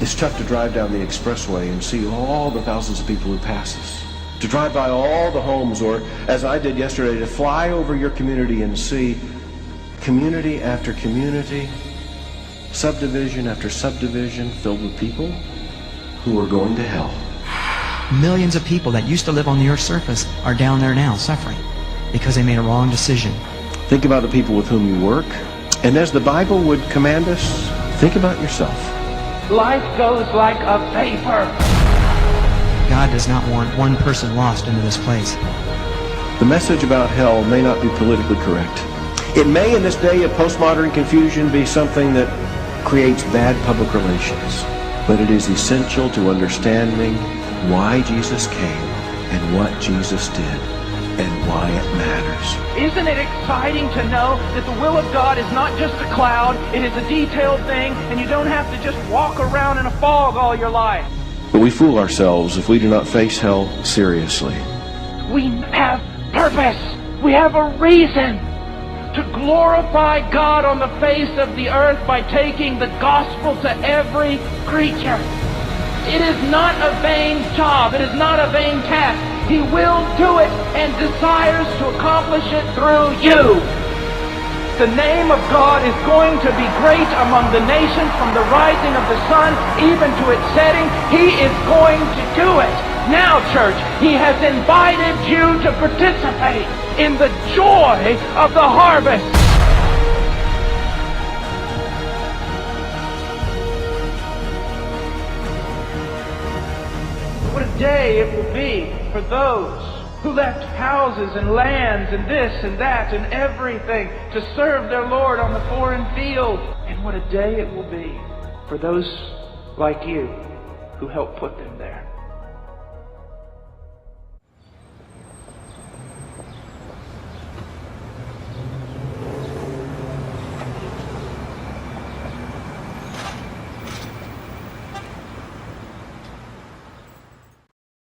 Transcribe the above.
It's tough to drive down the expressway and see all the thousands of people who pass us. To drive by all the homes, or as I did yesterday, to fly over your community and see community after community, subdivision after subdivision filled with people who are going to hell. Millions of people that used to live on the earth's surface are down there now suffering because they made a wrong decision. Think about the people with whom you work, and as the Bible would command us, think about yourself. Life goes like a vapor. God does not want one person lost into this place. The message about hell may not be politically correct. It may, in this day of postmodern confusion, be something that creates bad public relations. But it is essential to understanding why Jesus came and what Jesus did and why it matters. Isn't it exciting to know that the will of God is not just a cloud, it is a detailed thing, and you don't have to just walk around in a fog all your life? But we fool ourselves if we do not face hell seriously. We have purpose. We have a reason to glorify God on the face of the earth by taking the gospel to every creature. It is not a vain job. It is not a vain task. He will do it and desires to accomplish it through you. The name of God is going to be great among the nations from the rising of the sun even to its setting. He is going to do it. Now, church, He has invited you to participate in the joy of the harvest. What a day it will be for those who left houses and lands and this and that and everything to serve their Lord on the foreign field. And what a day it will be for those like you who helped put them there.